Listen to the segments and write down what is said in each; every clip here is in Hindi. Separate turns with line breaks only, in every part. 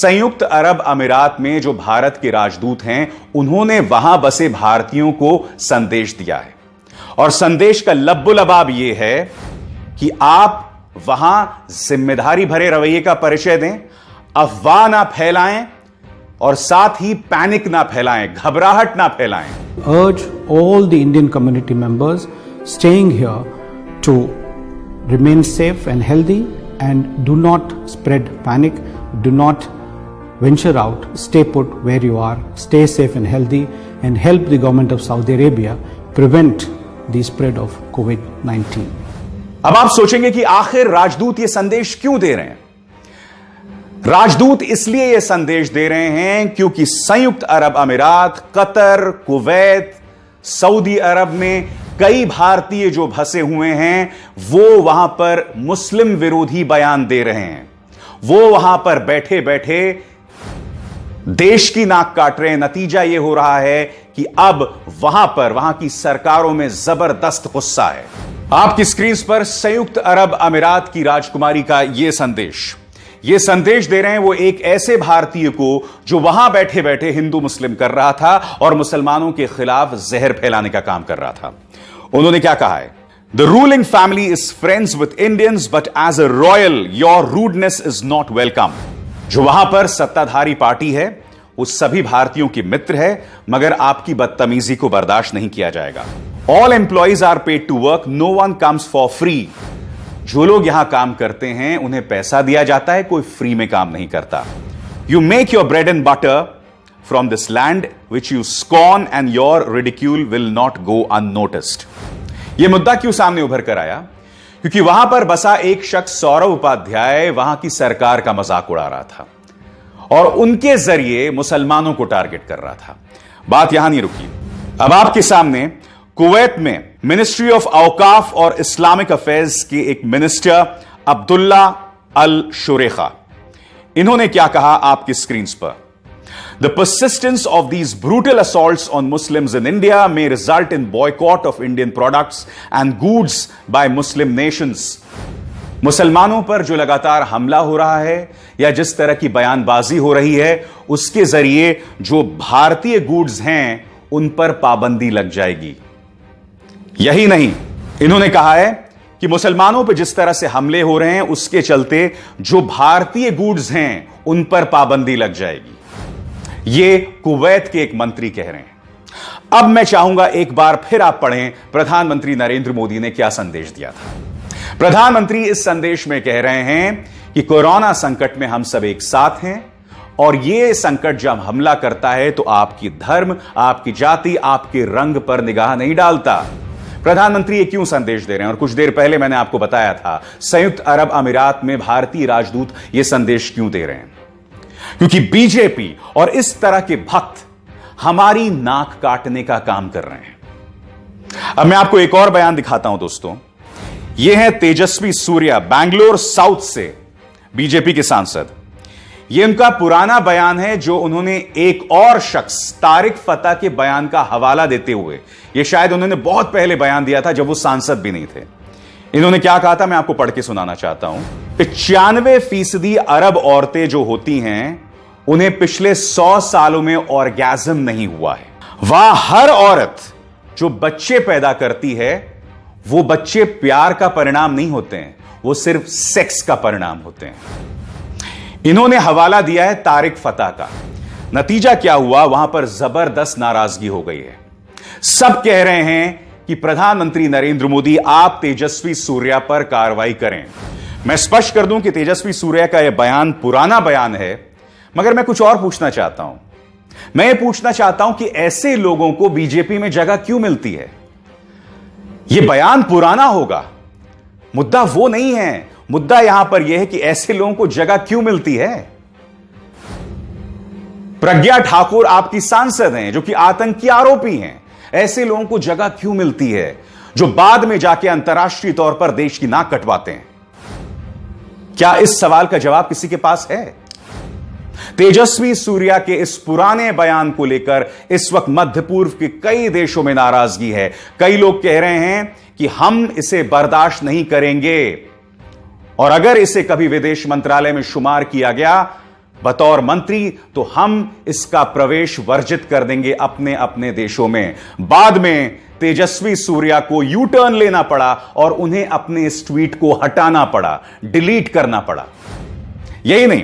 संयुक्त अरब अमीरात में जो भारत के राजदूत हैं, उन्होंने वहां बसे भारतीयों को संदेश दिया है। और संदेश का लब्बो-लबाब यह है कि आप वहां जिम्मेदारी भरे रवैये का परिचय दें, अफवाह ना फैलाएं और साथ ही पैनिक ना फैलाएं, घबराहट ना फैलाएं।
Urge all the Indian community members staying here to remain safe and healthy and do not spread panic, do not venture out, stay put where you are, stay safe and healthy and help the government of Saudi Arabia prevent the spread of COVID-19.
अब आप सोचेंगे कि आखिर राजदूत ये संदेश क्यों दे रहे हैं? राजदूत इसलिए यह संदेश दे रहे हैं क्योंकि संयुक्त अरब अमीरात, कतर, कुवैत, सऊदी अरब में कई भारतीय जो फंसे हुए हैं वो वहां पर मुस्लिम विरोधी बयान दे रहे हैं। वो वहां पर बैठे बैठे देश की नाक काट रहे हैं। नतीजा यह हो रहा है कि अब वहां की सरकारों में जबरदस्त गुस्सा है। आपकी स्क्रीन पर संयुक्त अरब अमीरात की राजकुमारी का यह संदेश दे रहे हैं वो एक ऐसे भारतीय को जो वहां बैठे बैठे हिंदू मुस्लिम कर रहा था और मुसलमानों के खिलाफ जहर फैलाने का काम कर रहा था। उन्होंने क्या कहा है? The ruling family is friends with Indians but as a royal your rudeness is not welcome. जो वहां पर सत्ताधारी पार्टी है वो सभी भारतीयों की मित्र है, मगर आपकी बदतमीजी को बर्दाश्त नहीं किया जाएगा। All employees are paid to work, no one comes for free. जो लोग यहां काम करते हैं उन्हें पैसा दिया जाता है, कोई फ्री में काम नहीं करता। You make your bread and butter from this land which you scorn and your ridicule will not go unnoticed. यह मुद्दा क्यों सामने उभर कर आया? क्योंकि वहां पर बसा एक शख्स सौरव उपाध्याय वहां की सरकार का मजाक उड़ा रहा था और उनके जरिए मुसलमानों को टारगेट कर रहा था। बात यहां नहीं रुकी। अब आपके सामने कुवैत में मिनिस्ट्री ऑफ औकाफ और इस्लामिक अफेयर्स के एक मिनिस्टर अब्दुल्ला अल शुरेखा, इन्होंने क्या कहा आपकी स्क्रीन पर? The persistence of these brutal assaults on Muslims in India may result in boycott of Indian products and goods by Muslim nations. मुसलमानों पर जो लगातार हमला हो रहा है या जिस तरह की बयानबाजी हो रही है, उसके जरिए जो भारतीय गुड्स हैं उन पर पाबंदी लग जाएगी। यही नहीं, इन्होंने कहा है कि मुसलमानों पर जिस तरह से हमले हो रहे हैं उसके चलते जो भारतीय गुड्स हैं उन पर पाबंदी लग जाएगी। ये कुवैत के एक मंत्री कह रहे हैं। अब मैं चाहूंगा एक बार फिर आप पढ़ें प्रधानमंत्री नरेंद्र मोदी ने क्या संदेश दिया था। प्रधानमंत्री इस संदेश में कह रहे हैं कि कोरोना संकट में हम सब एक साथ हैं और यह संकट जब हमला करता है तो आपकी धर्म, आपकी जाति, आपके रंग पर निगाह नहीं डालता। प्रधानमंत्री ये क्यों संदेश दे रहे हैं? और कुछ देर पहले मैंने आपको बताया था संयुक्त अरब अमीरात में भारतीय राजदूत ये संदेश क्यों दे रहे हैं? क्योंकि बीजेपी और इस तरह के भक्त हमारी नाक काटने का काम कर रहे हैं। अब मैं आपको एक और बयान दिखाता हूं दोस्तों। यह है तेजस्वी सूर्या, बैंगलोर साउथ से बीजेपी के सांसद। यह उनका पुराना बयान है जो उन्होंने एक और शख्स तारिक फता के बयान का हवाला देते हुए, यह शायद उन्होंने बहुत पहले बयान दिया था जब वो सांसद भी नहीं थे। इन्होंने क्या कहा था मैं आपको पढ़ के सुनाना चाहता हूं। 95% अरब औरतें जो होती हैं उन्हें पिछले 100 सालों में ऑर्गेज्म नहीं हुआ है। वह हर औरत जो बच्चे पैदा करती है वो बच्चे प्यार का परिणाम नहीं होते हैं, वो सिर्फ सेक्स का परिणाम होते हैं। इन्होंने हवाला दिया है तारिक फता का। नतीजा क्या हुआ? वहां पर जबरदस्त नाराजगी हो गई है। सब कह रहे हैं कि प्रधानमंत्री नरेंद्र मोदी आप तेजस्वी सूर्या पर कार्रवाई करें। मैं स्पष्ट कर दूं कि तेजस्वी सूर्या का यह बयान पुराना बयान है, मगर मैं कुछ और पूछना चाहता हूं। मैं ये पूछना चाहता हूं कि ऐसे लोगों को बीजेपी में जगह क्यों मिलती है? यह बयान पुराना होगा, मुद्दा वो नहीं है। मुद्दा यहां पर यह है कि ऐसे लोगों को जगह क्यों मिलती है। प्रज्ञा ठाकुर आपकी सांसद हैं जो कि आतंकी आरोपी हैं। ऐसे लोगों को जगह क्यों मिलती है जो बाद में जाके अंतर्राष्ट्रीय तौर पर देश की नाक कटवाते हैं? क्या इस सवाल का जवाब किसी के पास है? तेजस्वी सूर्या के इस पुराने बयान को लेकर इस वक्त मध्य पूर्व के कई देशों में नाराजगी है। कई लोग कह रहे हैं कि हम इसे बर्दाश्त नहीं करेंगे और अगर इसे कभी विदेश मंत्रालय में शुमार किया गया बतौर मंत्री तो हम इसका प्रवेश वर्जित कर देंगे अपने अपने देशों में। बाद में तेजस्वी सूर्या को यू टर्न लेना पड़ा और उन्हें अपने इस ट्वीट को हटाना पड़ा, डिलीट करना पड़ा। यही नहीं,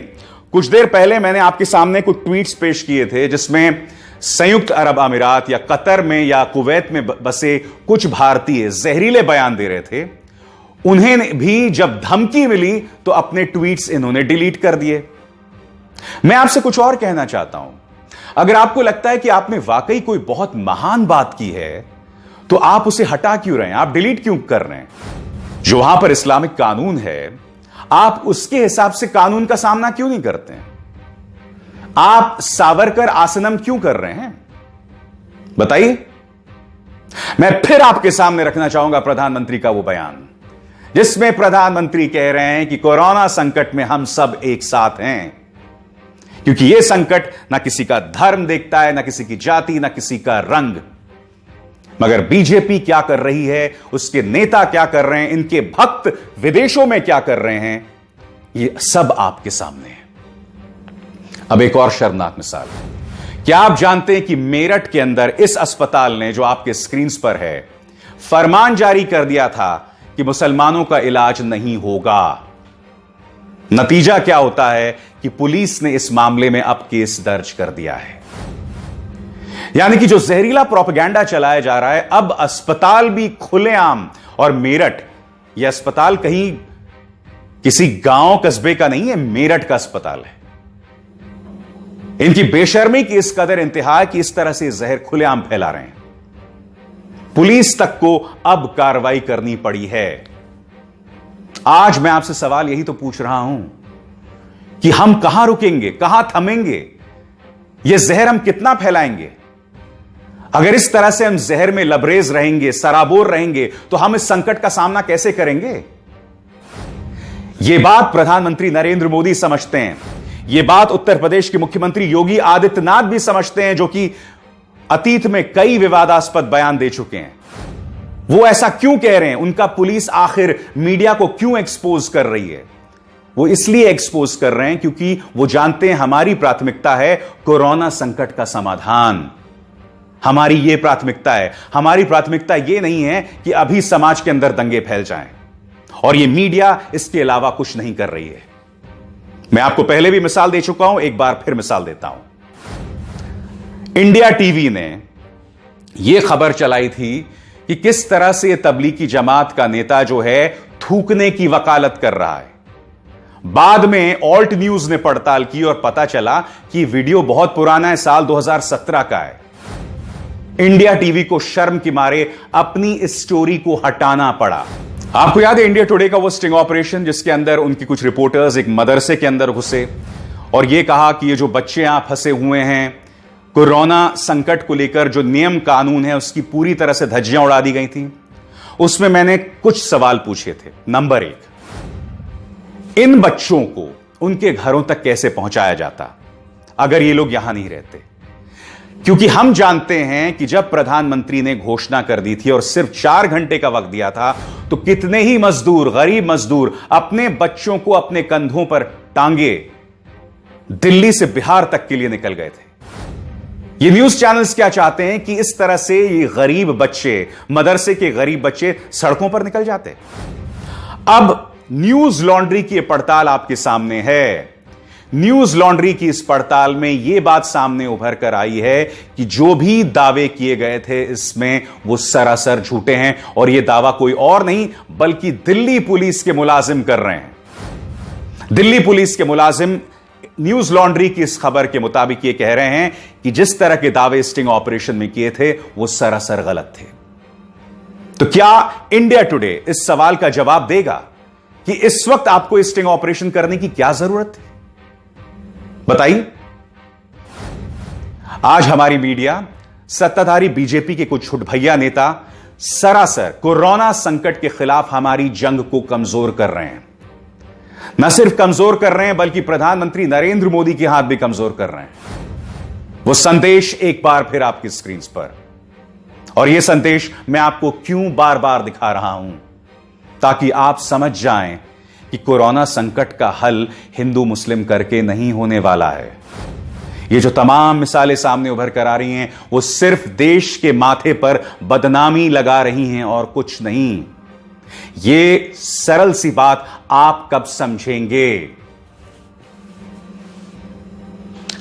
कुछ देर पहले मैंने आपके सामने कुछ ट्वीट्स पेश किए थे जिसमें संयुक्त अरब अमीरात या कतर में या कुवैत में बसे कुछ भारतीय जहरीले बयान दे रहे थे। उन्हें भी जब धमकी मिली तो अपने ट्वीट्स इन्होंने डिलीट कर दिए। मैं आपसे कुछ और कहना चाहता हूं, अगर आपको लगता है कि आपने वाकई कोई बहुत महान बात की है तो आप उसे हटा क्यों रहे हैं, आप डिलीट क्यों कर रहे हैं? जो वहां पर इस्लामिक कानून है, आप उसके हिसाब से कानून का सामना क्यों नहीं करते हैं? आप सावरकर आसनम क्यों कर रहे हैं? बताइए। मैं फिर आपके सामने रखना चाहूंगा प्रधानमंत्री का वो बयान जिसमें प्रधानमंत्री कह रहे हैं कि कोरोना संकट में हम सब एक साथ हैं, क्योंकि यह संकट ना किसी का धर्म देखता है, ना किसी की जाति, ना किसी का रंग। मगर बीजेपी क्या कर रही है, उसके नेता क्या कर रहे हैं, इनके भक्त विदेशों में क्या कर रहे हैं, यह सब आपके सामने है। अब एक और शर्मनाक मिसाल, क्या आप जानते हैं कि मेरठ के अंदर इस अस्पताल ने, जो आपके स्क्रीन पर है, फरमान जारी कर दिया था कि मुसलमानों का इलाज नहीं होगा। नतीजा क्या होता है कि पुलिस ने इस मामले में अब केस दर्ज कर दिया है। यानी कि जो जहरीला प्रोपेगेंडा चलाया जा रहा है, अब अस्पताल भी खुलेआम, और मेरठ, यह अस्पताल कहीं किसी गांव कस्बे का नहीं है, मेरठ का अस्पताल है। इनकी बेशर्मी की इस कदर इंतहा कि इस तरह से जहर खुलेआम फैला रहे हैं। पुलिस तक को अब कार्रवाई करनी पड़ी है। आज मैं आपसे सवाल यही तो पूछ रहा हूं कि हम कहां रुकेंगे, कहां थमेंगे, यह जहर हम कितना फैलाएंगे? अगर इस तरह से हम जहर में लबरेज रहेंगे, सराबोर रहेंगे, तो हम इस संकट का सामना कैसे करेंगे? यह बात प्रधानमंत्री नरेंद्र मोदी समझते हैं, यह बात उत्तर प्रदेश के मुख्यमंत्री योगी आदित्यनाथ भी समझते हैं, जो कि अतीत में कई विवादास्पद बयान दे चुके हैं। वो ऐसा क्यों कह रहे हैं? उनका पुलिस आखिर मीडिया को क्यों एक्सपोज कर रही है? वो इसलिए एक्सपोज कर रहे हैं क्योंकि वो जानते हैं हमारी प्राथमिकता है कोरोना संकट का समाधान। हमारी ये प्राथमिकता है। हमारी प्राथमिकता ये नहीं है कि अभी समाज के अंदर दंगे फैल जाएं, और ये मीडिया इसके अलावा कुछ नहीं कर रही है। मैं आपको पहले भी मिसाल दे चुका हूं, एक बार फिर मिसाल देता हूं। इंडिया टीवी ने यह खबर चलाई थी कि किस तरह से तबलीगी जमात का नेता जो है थूकने की वकालत कर रहा है। बाद में ऑल्ट न्यूज ने पड़ताल की और पता चला कि वीडियो बहुत पुराना है, साल 2017 का है। इंडिया टीवी को शर्म के मारे अपनी इस स्टोरी को हटाना पड़ा। आपको याद है इंडिया टुडे का वो स्टिंग ऑपरेशन जिसके अंदर उनकी कुछ रिपोर्टर्स एक मदरसे के अंदर घुसे और यह कहा कि ये जो बच्चे यहां फंसे हुए हैं, कोरोना संकट को लेकर जो नियम कानून है उसकी पूरी तरह से धज्जियां उड़ा दी गई थी। उसमें मैंने कुछ सवाल पूछे थे। नंबर 1, इन बच्चों को उनके घरों तक कैसे पहुंचाया जाता अगर ये लोग यहां नहीं रहते? क्योंकि हम जानते हैं कि जब प्रधानमंत्री ने घोषणा कर दी थी और सिर्फ 4 घंटे का वक्त दिया था, तो कितने ही मजदूर, गरीब मजदूर अपने बच्चों को अपने कंधों पर टांगे दिल्ली से बिहार तक के लिए निकल गए थे। ये न्यूज चैनल्स क्या चाहते हैं कि इस तरह से ये गरीब बच्चे, मदरसे के गरीब बच्चे सड़कों पर निकल जाते। अब न्यूज लॉन्ड्री की पड़ताल आपके सामने है। न्यूज लॉन्ड्री की इस पड़ताल में यह बात सामने उभर कर आई है कि जो भी दावे किए गए थे इसमें वो सरासर झूठे हैं, और यह दावा कोई और नहीं बल्कि दिल्ली पुलिस के मुलाजिम कर रहे हैं। दिल्ली पुलिस के मुलाजिम न्यूज लॉन्ड्री की इस खबर के मुताबिक यह कह रहे हैं कि जिस तरह के दावे स्टिंग ऑपरेशन में किए थे वो सरासर गलत थे। तो क्या इंडिया टुडे इस सवाल का जवाब देगा कि इस वक्त आपको स्टिंग ऑपरेशन करने की क्या जरूरत थी? बताइए। आज हमारी मीडिया, सत्ताधारी बीजेपी के कुछ छुटभैया नेता सरासर कोरोना संकट के खिलाफ हमारी जंग को कमजोर कर रहे हैं। न सिर्फ कमजोर कर रहे हैं बल्कि प्रधानमंत्री नरेंद्र मोदी के हाथ भी कमजोर कर रहे हैं। वो संदेश एक बार फिर आपकी स्क्रीन पर, और यह संदेश मैं आपको क्यों बार बार दिखा रहा हूं, ताकि आप समझ जाएं कि कोरोना संकट का हल हिंदू मुस्लिम करके नहीं होने वाला है। ये जो तमाम मिसालें सामने उभर कर आ रही हैं, वो सिर्फ देश के माथे पर बदनामी लगा रही हैं और कुछ नहीं। ये सरल सी बात आप कब समझेंगे?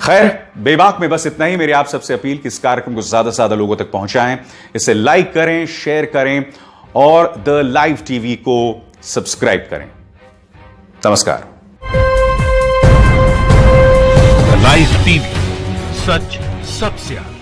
खैर, बेबाक में बस इतना ही। मेरी आप सबसे अपील कि इस कार्यक्रम को ज्यादा से ज्यादा लोगों तक पहुंचाएं, इसे लाइक करें, शेयर करें और द लाइव टीवी को सब्सक्राइब करें। नमस्कार।
लाइव टीवी, सच सबसे आगे।